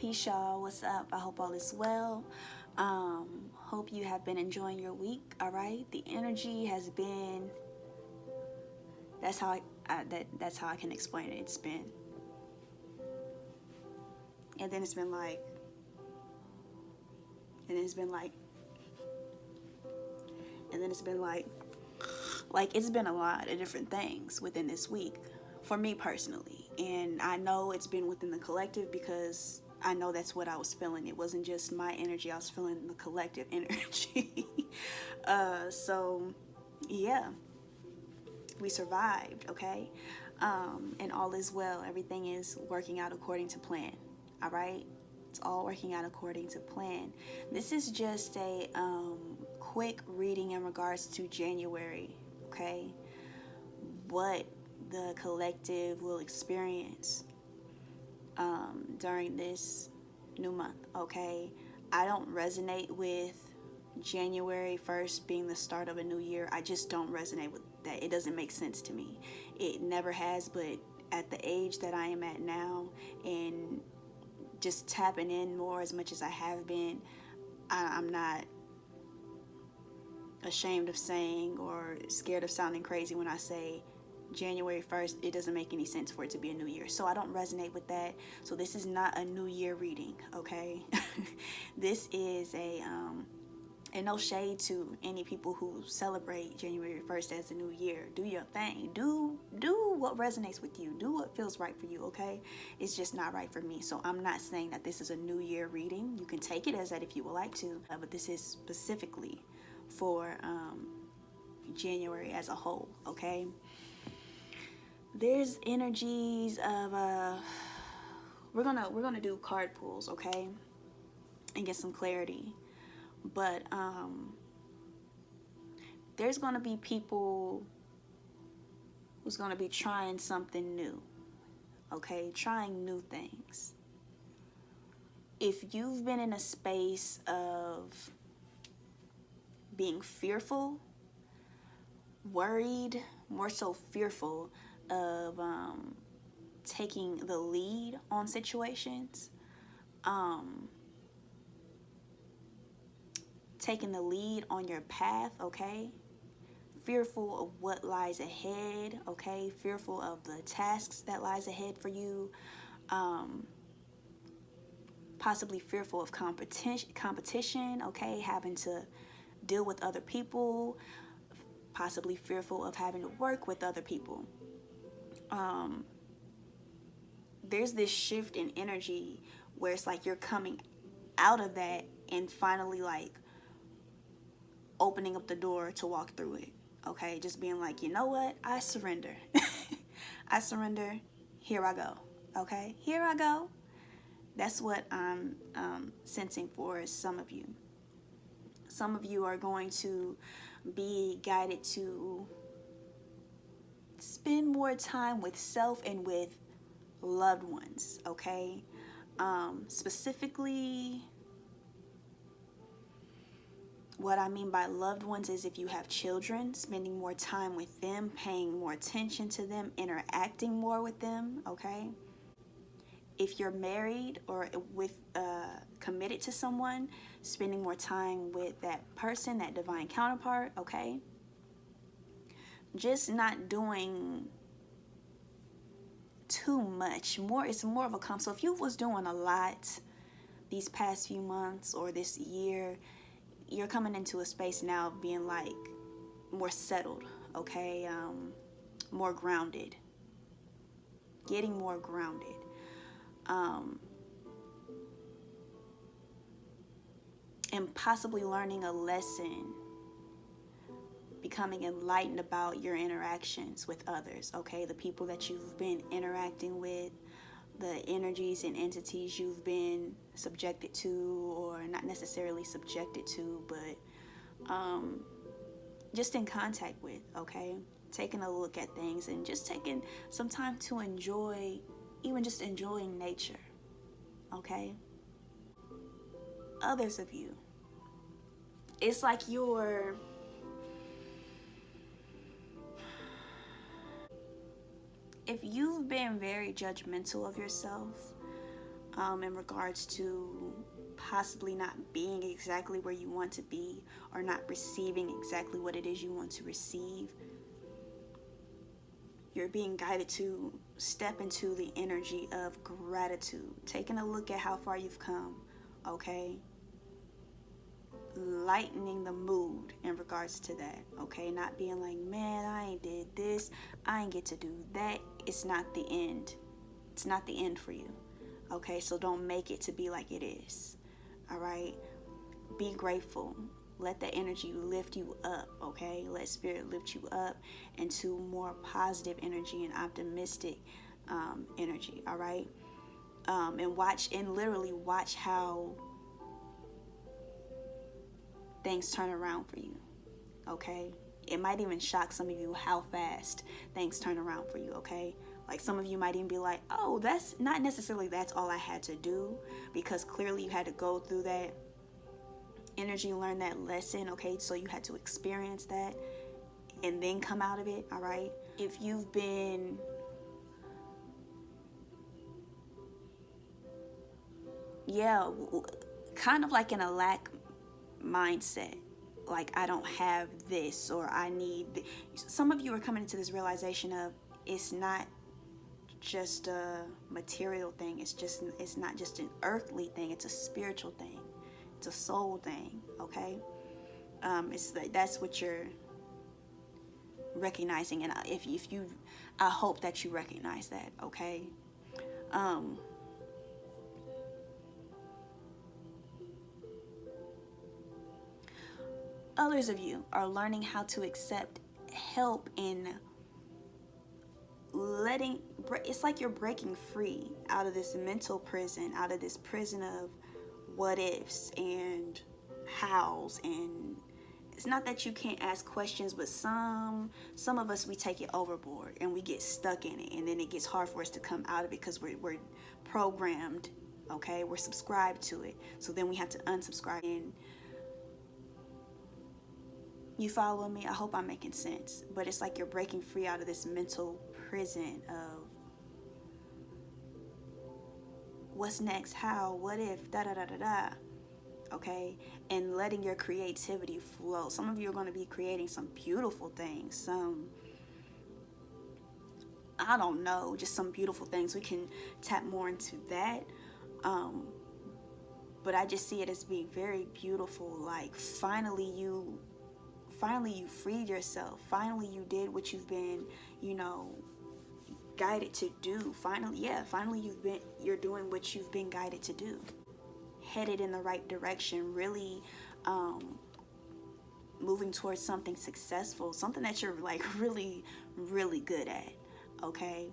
Peace, y'all. What's up? I hope all is well. Hope you have been enjoying your week. All right. The energy has been. That's how that's how I can explain it. It's been, and then it's been like, and then it's been like, and then it's been like it's been a lot of different things within this week for me personally, and I know it's been within the collective because I know that's what I was feeling. It wasn't just my energy. I was feeling the collective energy. So yeah, we survived, okay? And all is well. Everything is working out according to plan, all right? It's all working out according to plan. This is just a quick reading in regards to January, okay? What the collective will experience during this new month, okay? I don't resonate with January 1st being the start of a new year. I just don't resonate with that. It doesn't make sense to me. It never has, but at the age that I am at now and just tapping in more as much as I have been, I'm not ashamed of saying or scared of sounding crazy when I say January 1st, it doesn't make any sense for it to be a new year. So I don't resonate with that. So this is not a new year reading, okay? This is and no shade to any people who celebrate January 1st as a new year. Do your thing. Do what resonates with you. Do what feels right for you, okay? It's just not right for me. So I'm not saying that this is a new year reading. You can take it as that if you would like to, but this is specifically for January as a whole, okay? There's energies of we're gonna do card pulls, okay, and get some clarity. But there's gonna be people who's gonna be trying something new, okay, trying new things. If you've been in a space of being fearful, worried, more so fearful of taking the lead on situations, taking the lead on your path, okay? Fearful of what lies ahead, okay? Fearful of the tasks that lies ahead for you, possibly fearful of competition, okay? Having to deal with other people, possibly fearful of having to work with other people. There's this shift in energy where it's like you're coming out of that and finally like opening up the door to walk through it, okay? Just being like, you know what? I surrender. I surrender. Here I go, okay? Here I go. That's what I'm sensing for some of you. Some of you are going to be guided to spend more time with self and with loved ones, okay? Specifically, what I mean by loved ones is if you have children, spending more time with them, paying more attention to them, interacting more with them, okay? If you're married or with committed to someone, spending more time with that person, that divine counterpart, okay? Just not doing too much. It's more of a So if you was doing a lot these past few months or this year, you're coming into a space now of being like more settled, okay? More grounded. Getting more grounded. And possibly learning a lesson, becoming enlightened about your interactions with others, okay? The people that you've been interacting with, the energies and entities you've been subjected to, or not necessarily subjected to, but just in contact with, okay? Taking a look at things and just taking some time to enjoy, even just enjoying nature, okay? Others of you, it's like if you've been very judgmental of yourself, in regards to possibly not being exactly where you want to be, or not receiving exactly what it is you want to receive. You're being guided to step into the energy of gratitude, taking a look at how far you've come, okay? Lightening the mood in regards to that, okay? Not being like, man, I ain't did this, I ain't get to do that. It's not the end. It's not the end for you, okay? So don't make it to be like it is, all right? Be grateful. Let that energy lift you up, okay? Let spirit lift you up into more positive energy and optimistic energy, all right? And literally watch how things turn around for you, okay? It might even shock some of you how fast things turn around for you, okay? Like some of you might even be like, oh, that's not necessarily that's all I had to do, because clearly you had to go through that energy, learn that lesson, okay? So you had to experience that and then come out of it, all right? If you've been kind of like in a lack mindset, like I don't have this, or I need some of you are coming into this realization of it's not just a material thing, it's not just an earthly thing, it's a spiritual thing, it's a soul thing, okay? It's like that's what you're recognizing, and if you I hope that you recognize that, okay? Others of you are learning how to accept help in it's like you're breaking free out of this mental prison, out of this prison of what ifs and hows, and it's not that you can't ask questions, but some of us, we take it overboard and we get stuck in it, and then it gets hard for us to come out of it because we're programmed, okay? We're subscribed to it, so then we have to unsubscribe. And you follow me? I hope I'm making sense. But it's like you're breaking free out of this mental prison of what's next, how, what if, da da da da da. Okay? And letting your creativity flow. Some of you are going to be creating some beautiful things. Some, I don't know, just some beautiful things. We can tap more into that. But I just see it as being very beautiful. Like finally you freed yourself. Finally you did what you've been, guided to do. Finally you're doing what you've been guided to do. Headed in the right direction, really moving towards something successful, something that you're like really, really good at, okay?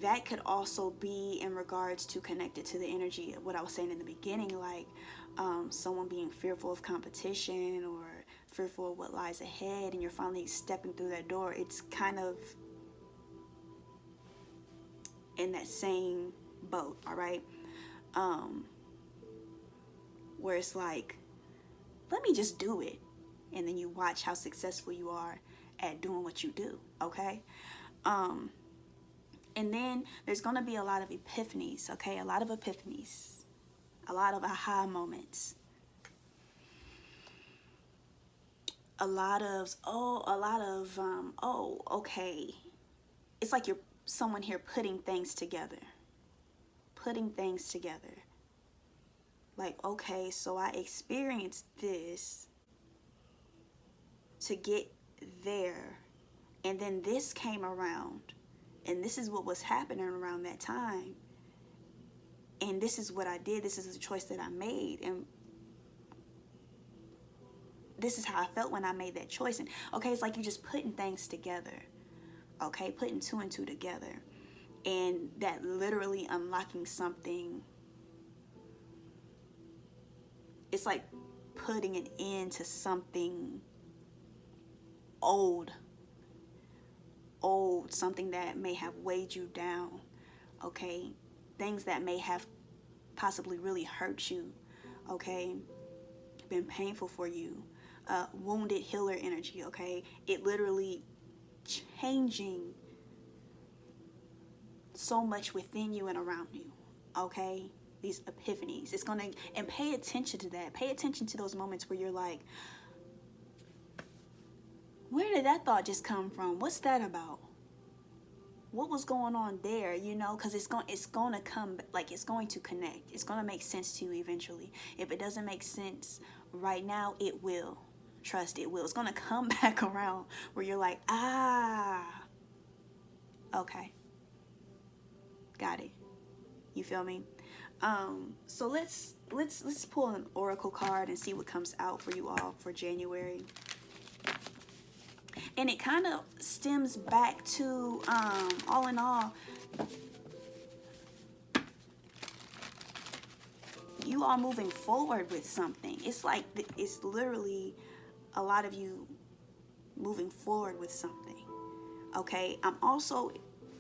That could also be in regards to connected to the energy of what I was saying in the beginning, like someone being fearful of competition or fearful of what lies ahead, and you're finally stepping through that door. It's kind of in that same boat, all right? Where it's like, let me just do it, and then you watch how successful you are at doing what you do, okay? And then there's going to be a lot of epiphanies, okay? A lot of epiphanies. A lot of aha moments. Okay. It's like you're someone here putting things together. Like, okay, so I experienced this to get there, and then this came around. And this is what was happening around that time. And this is what I did. This is the choice that I made. And this is how I felt when I made that choice. And okay, it's like you're just putting things together. Okay, putting two and two together. And that literally unlocking something. It's like putting an end to something old, something that may have weighed you down, okay? Things that may have possibly really hurt you, okay? Been painful for you. Wounded healer energy, okay? It literally changing so much within you and around you, okay? These epiphanies. It's going to, and pay attention to that. Pay attention to those moments where you're like, where did that thought just come from? What's that about? What was going on there, you know? Because it's going to come, like, it's going to connect. It's going to make sense to you eventually. If it doesn't make sense right now, it will. Trust, it will. It's going to come back around where you're like, okay, got it. You feel me? So let's pull an oracle card and see what comes out for you all for January. And it kind of stems back to, all in all, you are moving forward with something. It's like, it's literally a lot of you moving forward with something. Okay, I'm also,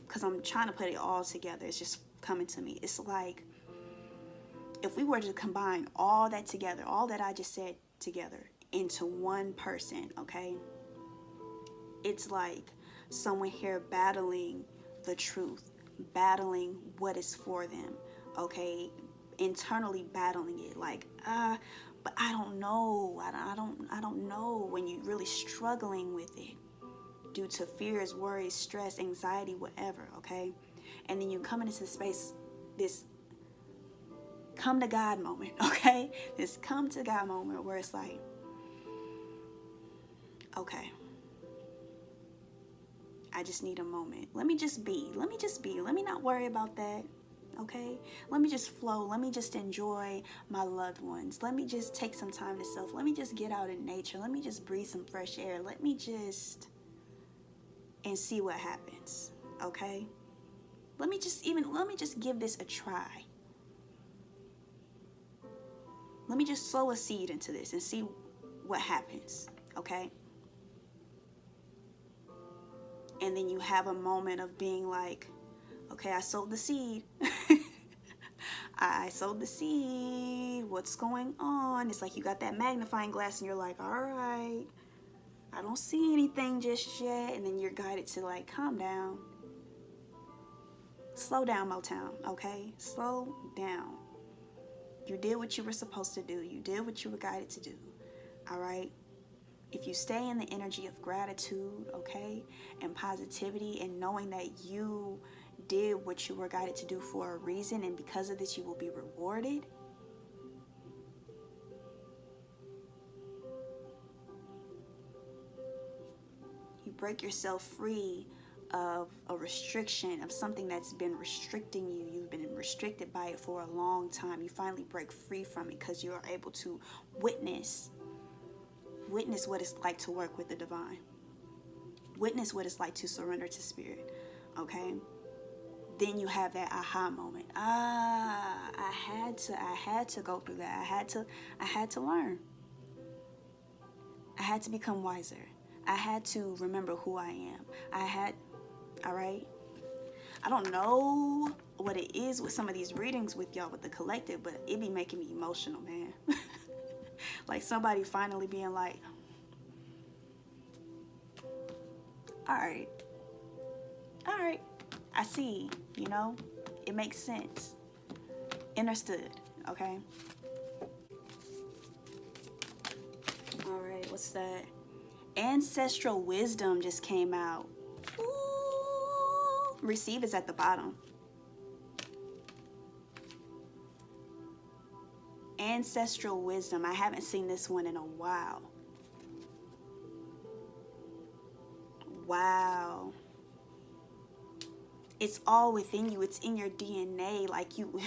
because I'm trying to put it all together, it's just coming to me. It's like, if we were to combine all that together, all that I just said together into one person, okay? It's like someone here battling the truth, battling what is for them, okay? Internally battling it, like, but I don't know. I don't know, when you're really struggling with it due to fears, worries, stress, anxiety, whatever, okay? And then you come into this space, this come to God moment, okay? This come to God moment where it's like, okay, I just need a moment. Let me just be. Let me not worry about that, okay? Let me just flow. Let me just enjoy my loved ones. Let me just take some time to self. Let me just get out in nature. Let me just breathe some fresh air. Let me just, and see what happens, okay? Let me just give this a try. Let me just sow a seed into this and see what happens, okay? And then you have a moment of being like, okay, I sowed the seed. I sowed the seed. What's going on? It's like you got that magnifying glass and you're like, all right, I don't see anything just yet. And then you're guided to like, calm down. Slow down, Motown, okay? Slow down. You did what you were supposed to do. You did what you were guided to do, all right? If you stay in the energy of gratitude, okay, and positivity, and knowing that you did what you were guided to do for a reason, and because of this you will be rewarded, you break yourself free of a restriction, of something that's been restricting you. You've been restricted by it for a long time. You finally break free from it because you are able to witness what it's like to work with the divine. Witness what it's like to surrender to spirit, okay? Then you have that aha moment. I had to go through that. I had to learn. I had to become wiser. I had to remember who I am. All right? I don't know what it is with some of these readings with y'all with the collective, but it be making me emotional, man. Like somebody finally being like, all right, I see, you know, it makes sense. Understood, okay? All right, what's that? Ancestral Wisdom just came out. Ooh, receive is at the bottom. Ancestral Wisdom. I haven't seen this one in a while. Wow. It's all within you. It's in your DNA. Like you,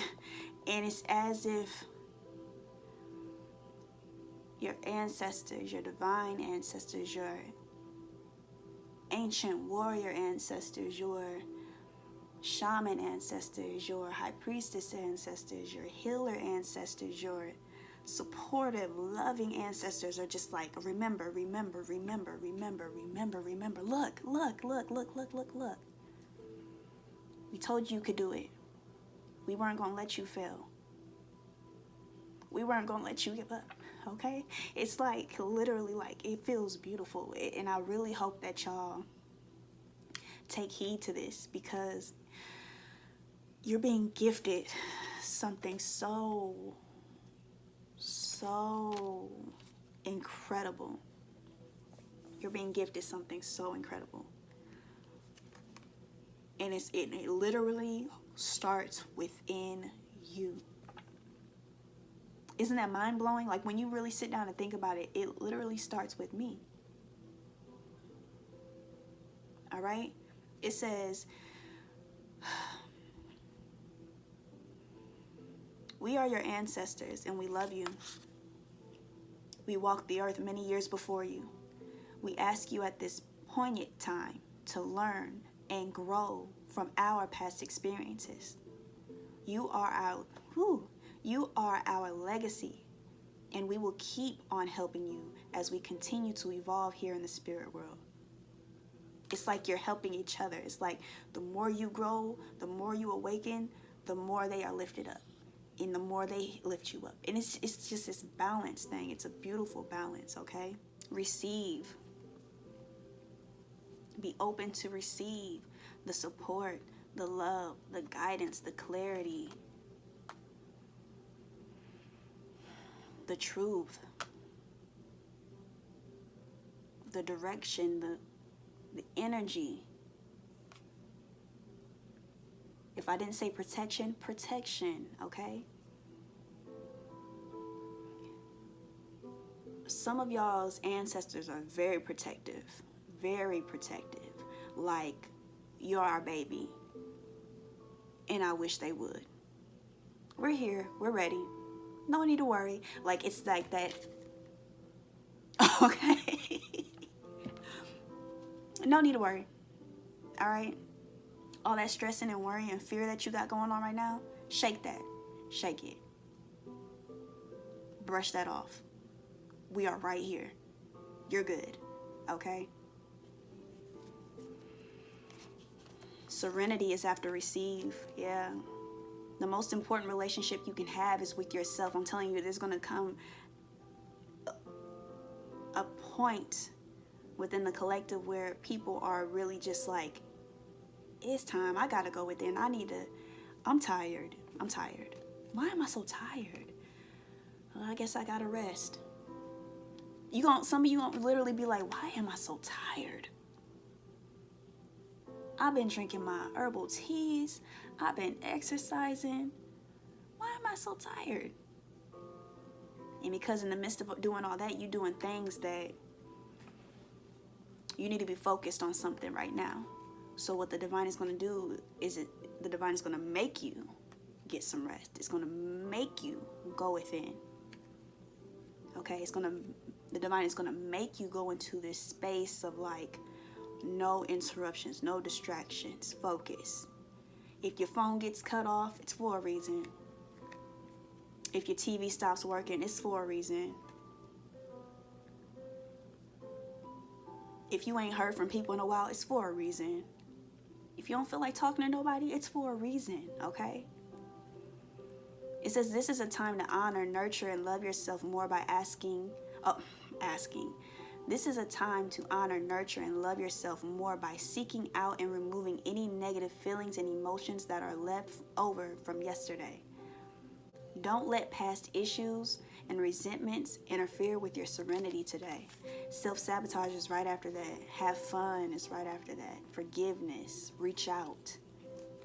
and it's as if your ancestors, your divine ancestors, your ancient warrior ancestors, your shaman ancestors, your high priestess ancestors, your healer ancestors, your supportive, loving ancestors are just like, remember. Look. We told you could do it. We weren't going to let you fail. We weren't going to let you give up, okay? It's like, literally, like, it feels beautiful. And I really hope that y'all take heed to this, because You're being gifted something so incredible. You're being gifted something so incredible. And it literally starts within you. Isn't that mind-blowing? Like, when you really sit down and think about it, it literally starts with me. All right? It says, we are your ancestors and we love you. We walked the earth many years before you. We ask you at this poignant time to learn and grow from our past experiences. You are our legacy, and we will keep on helping you as we continue to evolve here in the spirit world. It's like you're helping each other. It's like the more you grow, the more you awaken, the more they are lifted up, and the more they lift you up. And it's just this balance thing. It's a beautiful balance, okay? Receive. Be open to receive the support, the love, the guidance, the clarity, the truth, the direction, the energy. If I didn't say protection, okay? Some of y'all's ancestors are very protective. Like, you're our baby. And I wish they would. We're here. We're ready. No need to worry. Like, it's like that. Okay. No need to worry. All right? All that stressing and worry and fear that you got going on right now, shake that. Shake it. Brush that off. We are right here. You're good. Okay? Serenity is after receive. Yeah. The most important relationship you can have is with yourself. I'm telling you, there's going to come a point within the collective where people are really just like, it's time. I got to go within. I'm tired. Why am I so tired? Well, I guess I got to rest. Some of you gonna literally be like, why am I so tired? I've been drinking my herbal teas. I've been exercising. Why am I so tired? And because in the midst of doing all that, you're doing things that you need to be focused on something right now. So what the divine is going to do is the divine is going to make you get some rest. It's going to make you go within. Okay? The divine is going to make you go into this space of like, no interruptions, no distractions, focus. If your phone gets cut off, it's for a reason. If your TV stops working, it's for a reason. If you ain't heard from people in a while, it's for a reason. If you don't feel like talking to nobody, it's for a reason, okay? It says this is a time to honor, nurture, and love yourself more by asking. This is a time to honor, nurture, and love yourself more by seeking out and removing any negative feelings and emotions that are left over from yesterday. Don't let past issues and resentments interfere with your serenity today. Self-sabotage is right after that. Have fun is right after that. Forgiveness, reach out.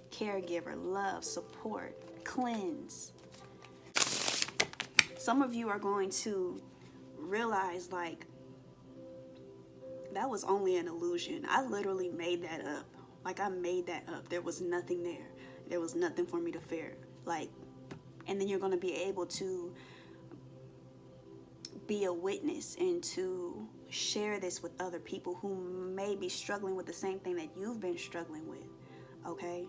Caregiver, love, support, cleanse. Some of you are going to realize, like, that was only an illusion. I literally made that up. Like, I made that up. There was nothing there. There was nothing for me to fear. Like, and then you're going to be able to be a witness and to share this with other people who may be struggling with the same thing that you've been struggling with. Okay?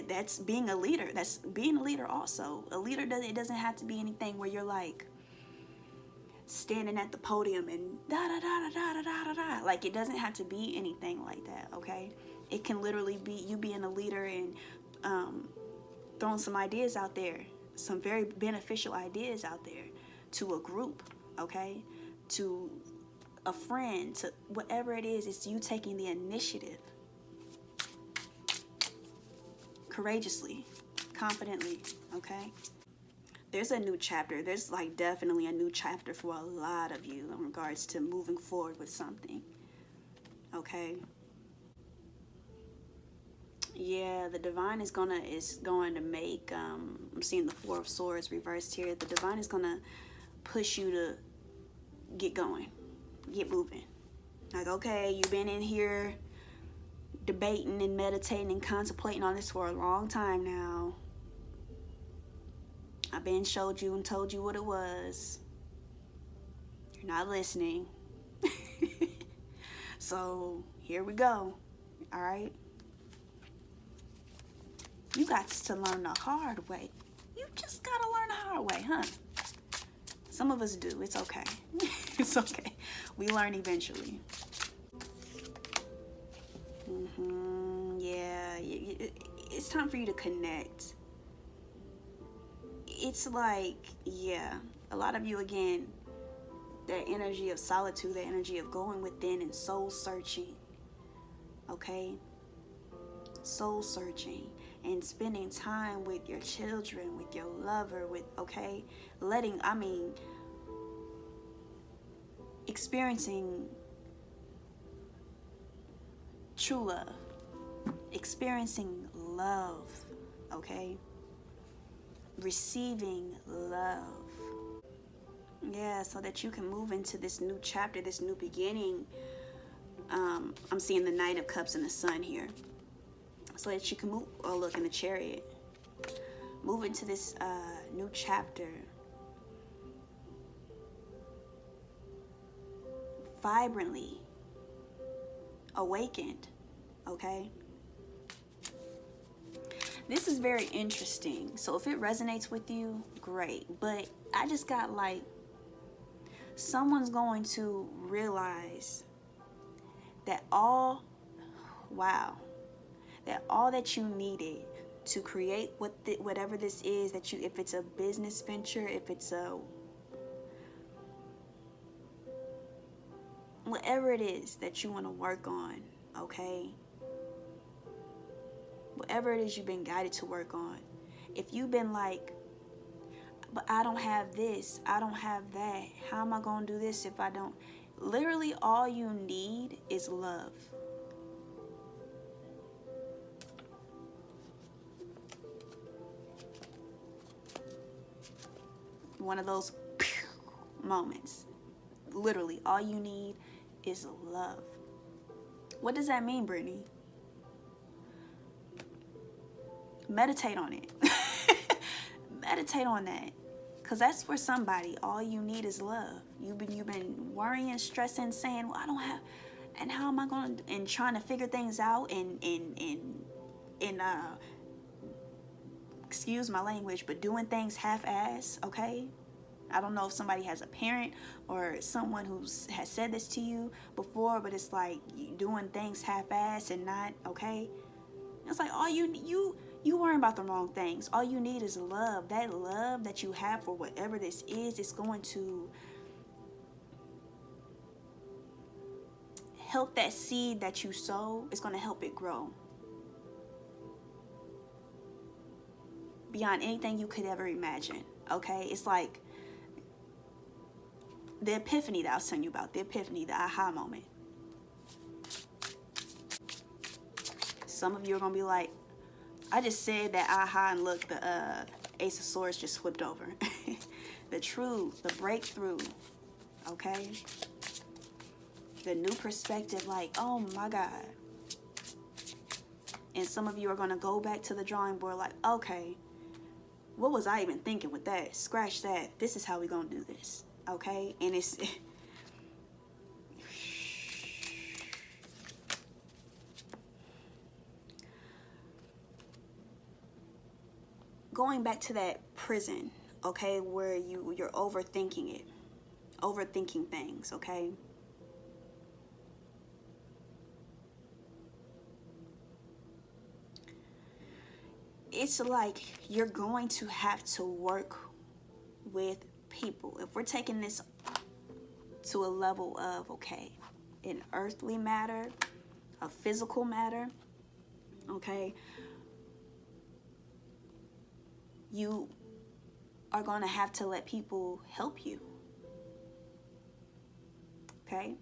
That's being a leader. That's being a leader also. A leader doesn't have to be anything where you're like standing at the podium and da da da da da da da da. Like, it doesn't have to be anything like that, okay? It can literally be you being a leader and throwing some ideas out there, some very beneficial ideas out there to a group, okay? To a friend, to whatever it is, it's you taking the initiative. courageously, confidently, okay? There's a new chapter. There's like definitely a new chapter for a lot of you in regards to moving forward with something, okay? Yeah, the divine is going to make, I'm seeing the Four of Swords reversed here. The divine is going to push you to get going, get moving. Like, okay, you've been in here debating and meditating and contemplating on this for a long time now. I've been showed you and told you what it was. You're not listening. So here we go. All right. You got to learn the hard way. You just got to learn the hard way, huh? Some of us do. It's okay. It's okay. We learn eventually. Yeah. It's time for you to connect. It's like, yeah, a lot of you, again, that energy of solitude, that energy of going within and soul searching, okay? Soul searching and spending time with your children, with your lover, with, okay? Experiencing true love, experiencing love, okay? Receiving love. Yeah, so that you can move into this new chapter, this new beginning. I'm seeing the Knight of Cups and the Sun here. So that you can move, oh look, in the Chariot. Move into this new chapter. Vibrantly. Awakened. Okay? This is very interesting. So if it resonates with you, great. But I just got like, someone's going to realize that all that you needed to create whatever this is that you, if it's a business venture, if it's a, whatever it is that you want to work on, okay? Whatever it is you've been guided to work on. If you've been like, but I don't have this, I don't have that, how am I going to do this if I don't? Literally all you need is love. One of those moments. Literally all you need is love. What does that mean, Brittany? Meditate on it. Meditate on that. Because that's for somebody. All you need is love. You've been worrying, stressing, saying, well, I don't have, and how am I going to, and trying to figure things out and excuse my language, but doing things half-ass, okay? I don't know if somebody has a parent or someone who has said this to you before, but it's like you doing things half-ass and not, okay? It's like all you worrying about the wrong things. All you need is love. That love that you have for whatever this is going to help that seed that you sow. It's going to help it grow beyond anything you could ever imagine, okay? It's like the epiphany that I was telling you about, the epiphany, the aha moment. Some of you are going to be like, I just said that aha, and look, the Ace of Swords just flipped over. The truth, the breakthrough, okay? The new perspective, like, oh my God. And some of you are going to go back to the drawing board like, okay, what was I even thinking with that? Scratch that. This is how we're going to do this, okay? And it's... going back to that prison, okay, where you're overthinking it, overthinking things, okay? It's like you're going to have to work with people. If we're taking this to a level of, okay, an earthly matter, a physical matter, okay, you are going to have to let people help you. Okay?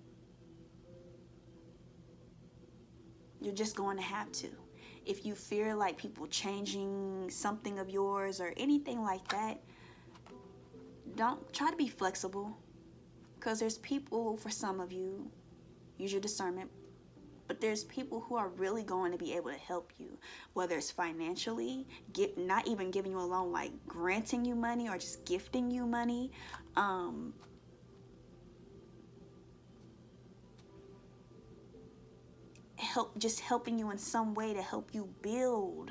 You're just going to have to. If you fear like people changing something of yours or anything like that, don't try to be flexible, because there's people, for some of you, use your discernment, but there's people who are really going to be able to help you, whether it's financially, not even giving you a loan, like granting you money or just gifting you money. Just helping you in some way to help you build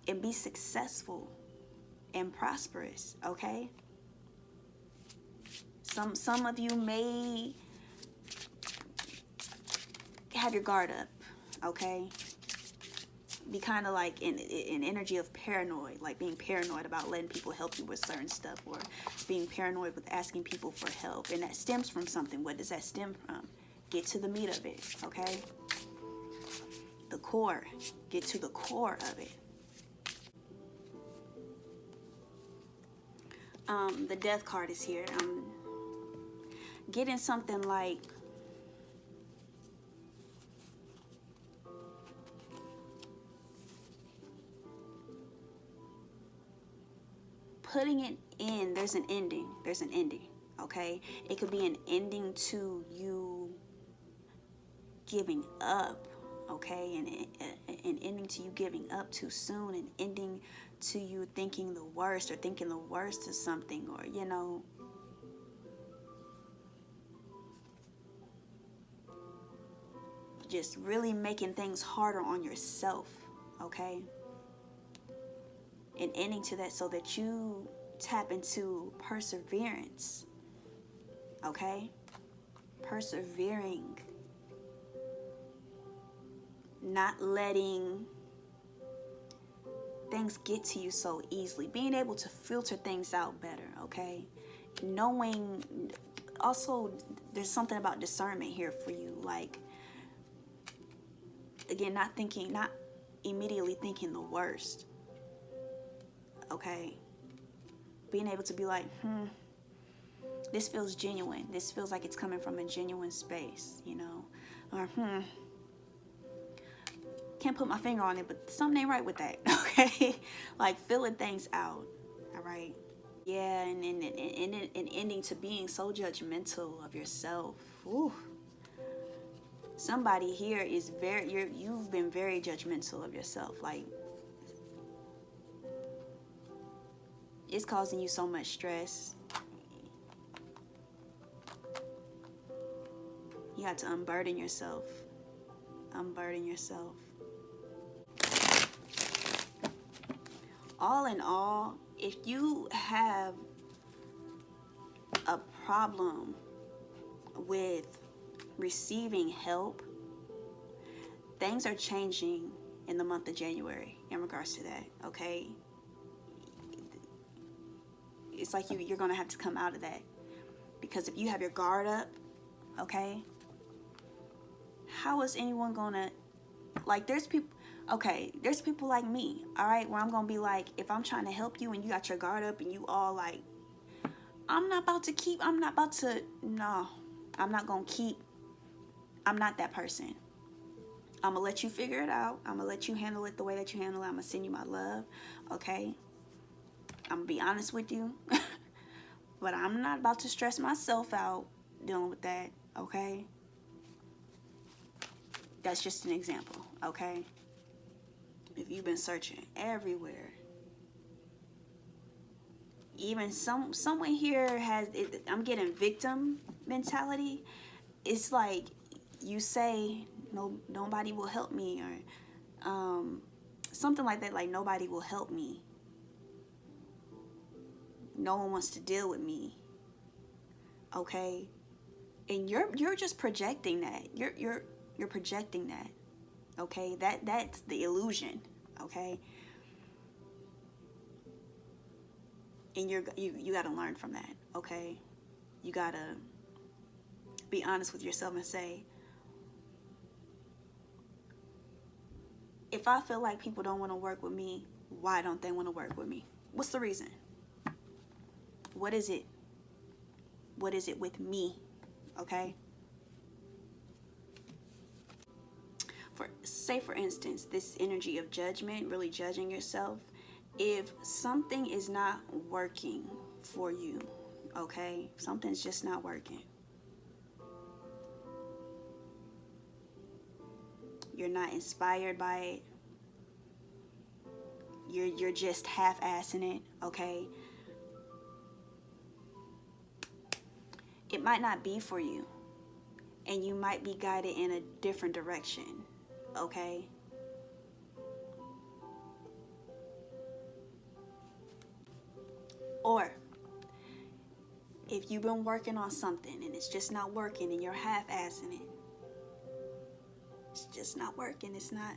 and be successful and prosperous. Okay? Some of you may have your guard up. Okay? Be kind of like in energy of paranoid, like being paranoid about letting people help you with certain stuff, or being paranoid with asking people for help, and that stems from something. What does that stem from? Get to the meat of it. Okay? The core. Get to the core of it. The death card is here. Getting something like putting it in. There's an ending. Okay? It could be an ending to you giving up. Okay? And an ending to you giving up too soon, an ending to you thinking the worst, or thinking the worst of something, or just really making things harder on yourself. Okay? An ending to that so that you tap into perseverance. Okay? Persevering. Not letting things get to you so easily. Being able to filter things out better. Okay? Knowing. Also, there's something about discernment here for you. Like, again, not immediately thinking the worst. Okay? Being able to be like, this feels genuine. This feels like it's coming from a genuine space, Or, can't put my finger on it, but something ain't right with that, okay? Like, filling things out, all right? Yeah, and ending to being so judgmental of yourself. Ooh. Somebody here is you've been very judgmental of yourself. Like, it's causing you so much stress. You have to unburden yourself. All in all, if you have a problem with receiving help, things are changing in the month of January in regards to that, okay? It's like you're going to have to come out of that. Because if you have your guard up, okay, how is anyone going to, like, there's people like me, all right, where I'm going to be like, if I'm trying to help you and you got your guard up and you all like, I'm not going to I'm not that person. I'm going to let you figure it out. I'm going to let you handle it the way that you handle it. I'm going to send you my love, okay? I'm going to be honest with you. But I'm not about to stress myself out dealing with that, okay? That's just an example, okay? If you've been searching everywhere, even someone here has it, I'm getting victim mentality. It's like you say, nobody will help me, or something like that, like nobody will help me. No one wants to deal with me. Okay? And you're just projecting that. You're projecting that. Okay? That's the illusion. Okay? And you got to learn from that. Okay? You got to be honest with yourself and say, if I feel like people don't want to work with me, Why don't they want to work with me? What's the reason? What is it? What is it with me? Okay? For instance, this energy of judgment, really judging yourself. If something is not working for you, okay? Something's just not working. You're not inspired by it. You're just half-assing it, okay? It might not be for you, and you might be guided in a different direction, okay? Or if you've been working on something and it's just not working and you're half-assing it, it's just not working, it's not,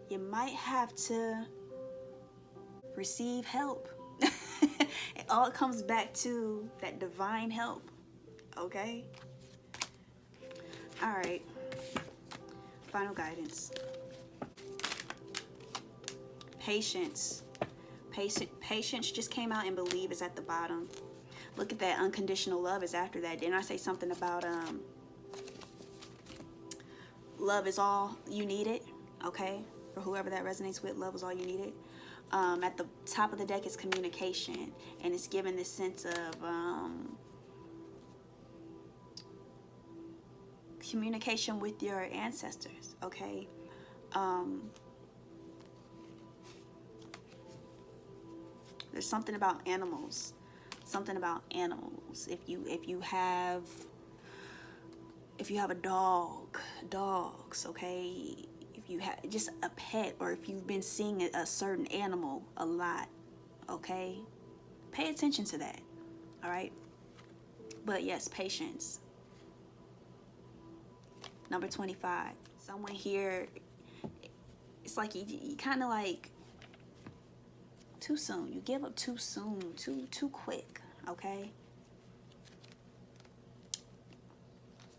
you might have to receive help. It all comes back to that divine help, okay? All right, final guidance. Patience. Patience just came out, and believe is at the bottom. Look at that. Unconditional love is after that. Didn't I say something about love is all you needed? Okay, for whoever that resonates with, love is all you needed. At the top of the deck is communication, and it's given this sense of communication with your ancestors. Okay. There's something about animals. Something about animals. If you have a dogs, okay? If you have just a pet, or if you've been seeing a certain animal a lot, okay? Pay attention to that, all right? But yes, patience. Number 25. Someone here, it's like you kind of like too soon. You give up too soon, too quick, okay?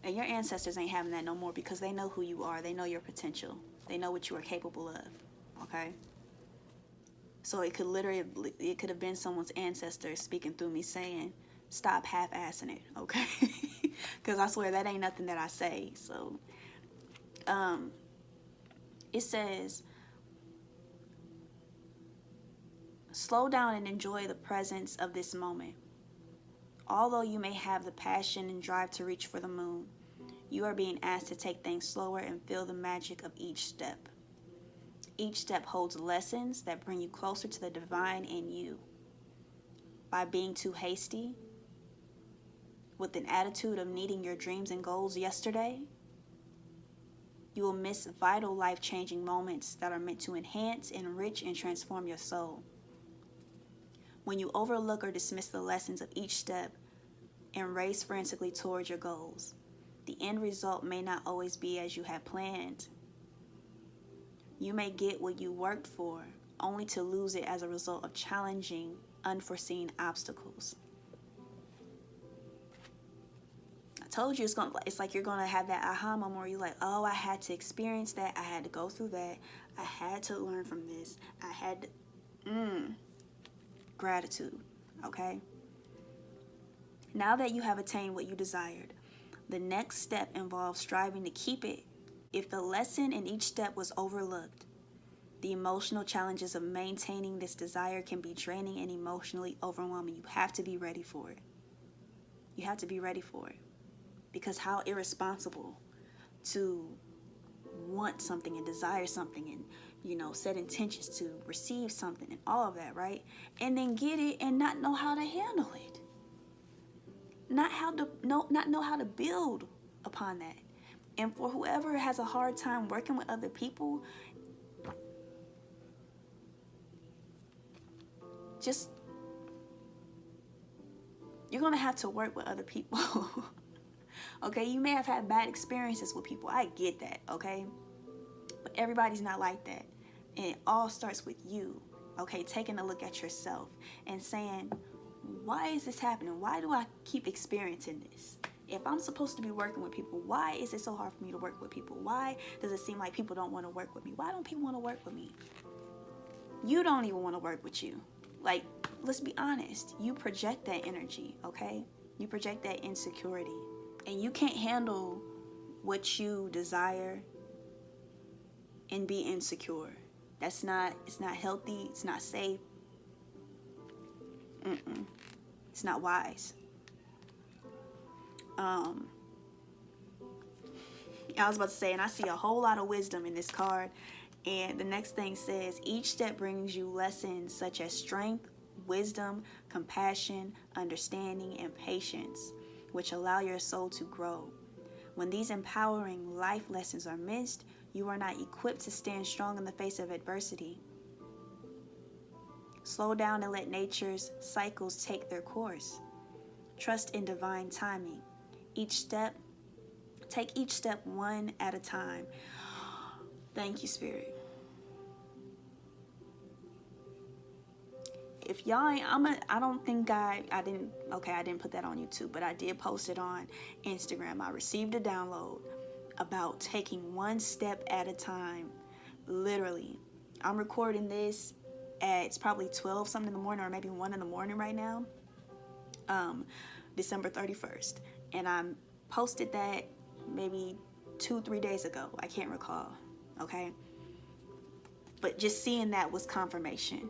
And your ancestors ain't having that no more, because they know who you are. They know your potential. They know what you are capable of, okay? So it could have been someone's ancestor speaking through me saying, stop half-assing it, okay? Because I swear that ain't nothing that I say. So it says, slow down and enjoy the presence of this moment. Although you may have the passion and drive to reach for the moon, you are being asked to take things slower and feel the magic of each step. Each step holds lessons that bring you closer to the divine in you. By being too hasty, with an attitude of needing your dreams and goals yesterday, you will miss vital life-changing moments that are meant to enhance, enrich, and transform your soul. When you overlook or dismiss the lessons of each step and race frantically towards your goals, the end result may not always be as you had planned. You may get what you worked for, only to lose it as a result of challenging, unforeseen obstacles. I told you it's like you're gonna have that aha moment where you're like, oh, I had to experience that, I had to go through that, I had to learn from this, I had to, gratitude, okay? Now that you have attained what you desired, the next step involves striving to keep it. If the lesson in each step was overlooked, the emotional challenges of maintaining this desire can be draining and emotionally overwhelming. You have to be ready for it. You have to be ready for it. Because how irresponsible to want something and desire something and, set intentions to receive something and all of that, right? And then get it and not know how to handle it. Not know how to build upon that. And for whoever has a hard time working with other people, you're going to have to work with other people. Okay, you may have had bad experiences with people. I get that, okay? But everybody's not like that. And it all starts with you, okay? Taking a look at yourself and saying, why is this happening? Why do I keep experiencing this? If I'm supposed to be working with people, why is it so hard for me to work with people? Why does it seem like people don't want to work with me? Why don't people want to work with me? you don't even want to work with you. Like, let's be honest. You project that energy, okay? You project that insecurity. And you can't handle what you desire and be insecure. It's not healthy. It's not safe. It's not wise. I was about to say, and I see a whole lot of wisdom in this card. And the next thing says, each step brings you lessons such as strength, wisdom, compassion, understanding, and patience, which allow your soul to grow. When these empowering life lessons are missed, you are not equipped to stand strong in the face of adversity. Slow down and let nature's cycles take their course. Trust in divine timing. Take each step one at a time. Thank you, Spirit. If y'all ain't, I don't think I didn't put that on YouTube, but I did post it on Instagram. I received a download about taking one step at a time. Literally. I'm recording this at, it's probably 12 something in the morning, or maybe 1 in the morning right now. December 31st. And I posted that maybe 2-3 days ago. I can't recall. Okay. But just seeing that was confirmation.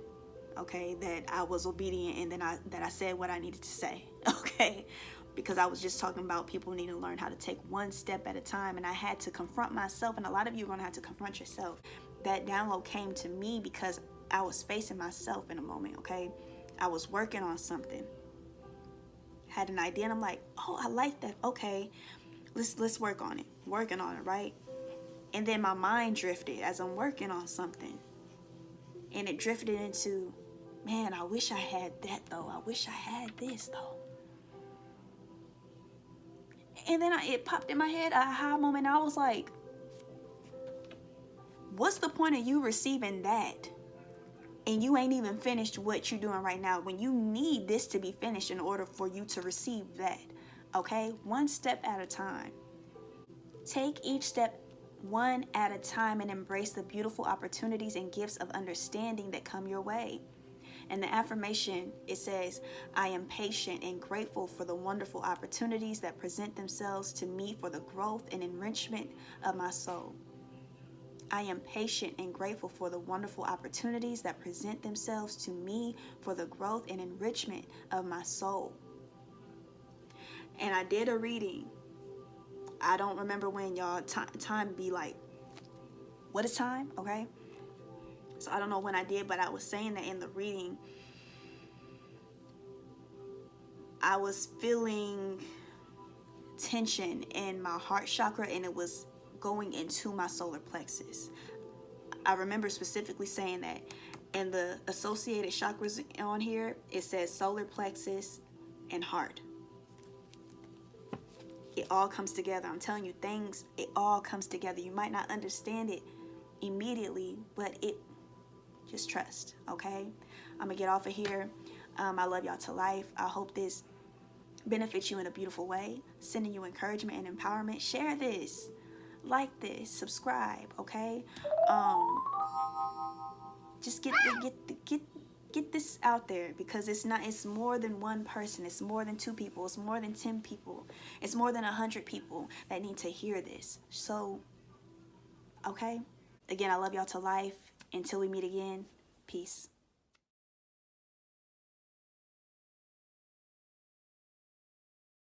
Okay, that I was obedient, and then I said what I needed to say. Okay, because I was just talking about people need to learn how to take one step at a time, and I had to confront myself, and a lot of you are going to have to confront yourself. That download came to me because I was facing myself in a moment. Okay, I was working on something, had an idea, and I'm like, oh, I like that. Okay, let's work on it. Working on it, right? And then my mind drifted as I'm working on something, and it drifted into, man, I wish I had that though. I wish I had this though. And then it popped in my head, a aha moment. I was like, what's the point of you receiving that? And you ain't even finished what you're doing right now, when you need this to be finished in order for you to receive that. Okay? One step at a time. Take each step one at a time and embrace the beautiful opportunities and gifts of understanding that come your way. And the affirmation, it says, I am patient and grateful for the wonderful opportunities that present themselves to me for the growth and enrichment of my soul. I am patient and grateful for the wonderful opportunities that present themselves to me for the growth and enrichment of my soul. And I did a reading. I don't remember when, y'all. Time be like, what is time? Okay. So I don't know when I did, but I was saying that in the reading, I was feeling tension in my heart chakra, and it was going into my solar plexus. I remember specifically saying that. And the associated chakras on here, it says solar plexus and heart. It all comes together. I'm telling you, it all comes together. You might not understand it immediately, but just trust, okay? I'm gonna get off of here. I love y'all to life. I hope this benefits you in a beautiful way, sending you encouragement and empowerment. Share this, like this, subscribe, okay? Just get this out there, because it's more than one person. It's more than 2 people. It's more than 10 people. It's more than 100 people that need to hear this. So, okay? Again, I love y'all to life. Until we meet again, peace.